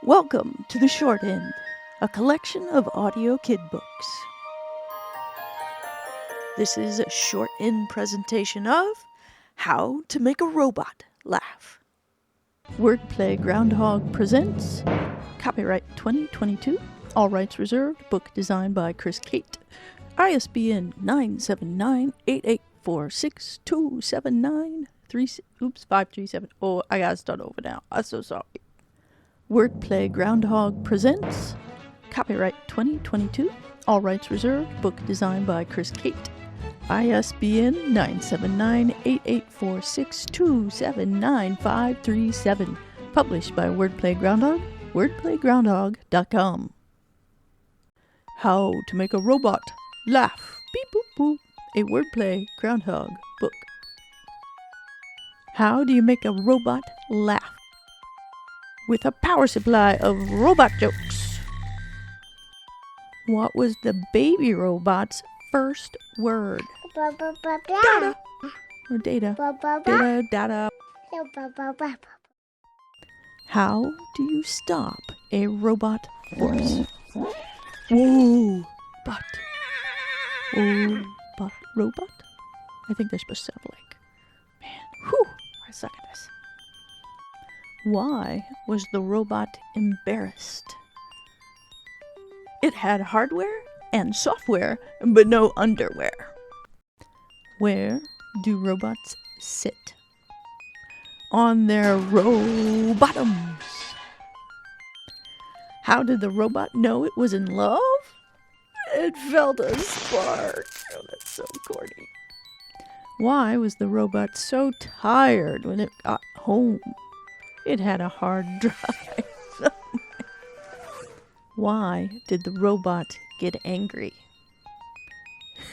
Welcome to The Short End, a collection of audio kid books. This is a short end presentation of How to Make a Robot Laugh. Wordplay Groundhog presents copyright 2022, all rights reserved, book designed by Chris Kate, ISBN 979-8846-279-537. Oh, I gotta start over now. I'm so sorry. Wordplay Groundhog presents copyright 2022, all rights reserved, book designed by Chris Kate, ISBN 979-8846-279-537, published by Wordplay Groundhog, wordplaygroundhog.com. How to Make a Robot Laugh, Beep Boop Boop, a Wordplay Groundhog book. How do you make a robot laugh? With a power supply of robot jokes. What was the baby robot's first word? Data. Or data. Data. How do you stop a robot horse? Whoa, but. Oh, but robot? I think they're supposed to sound like. Man, whew, I suck at this. Why was the robot embarrassed? It had hardware and software, but no underwear. Where do robots sit? On their bottoms. How did the robot know it was in love? It felt a spark. Oh, that's so corny. Why was the robot so tired when it got home? It had a hard drive. Why did the robot get angry?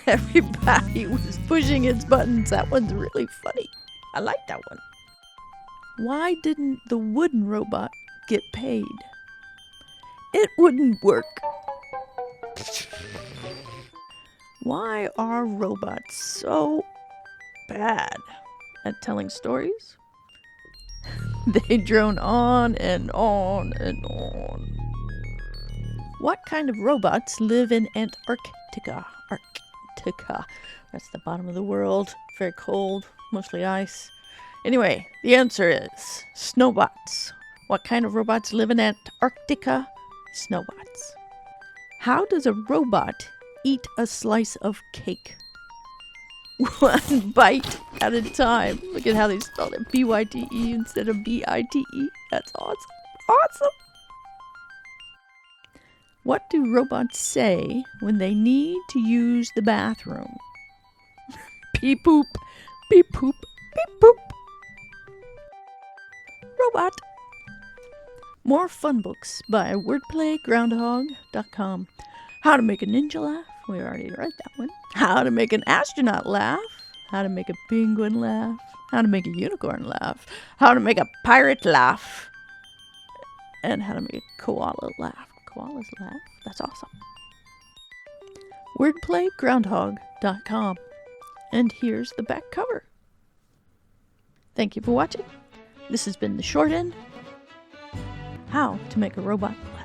Everybody was pushing its buttons. That one's really funny. I like that one. Why didn't the wooden robot get paid? It wouldn't work. Why are robots so bad at telling stories? They drone on and on and on. What kind of robots live in Antarctica? Arctica. That's the bottom of the world. Very cold, mostly ice. Anyway, the answer is snowbots. What kind of robots live in Antarctica? Snowbots. How does a robot eat a slice of cake? One bite at a time. Look at how they spelled it. B-Y-T-E instead of B-I-T-E. That's awesome. Awesome. What do robots say when they need to use the bathroom? Beep poop. Beep poop. Beep poop. Robot. More fun books by wordplaygroundhog.com. How to make a ninja laugh. We already read that one. How to make an astronaut laugh. How to make a penguin laugh. How to make a unicorn laugh. How to make a pirate laugh. And how to make a koala laugh. Koalas laugh? That's awesome. Wordplaygroundhog.com. And here's the back cover. Thank you for watching. This has been The Short End. How to Make a Robot Laugh.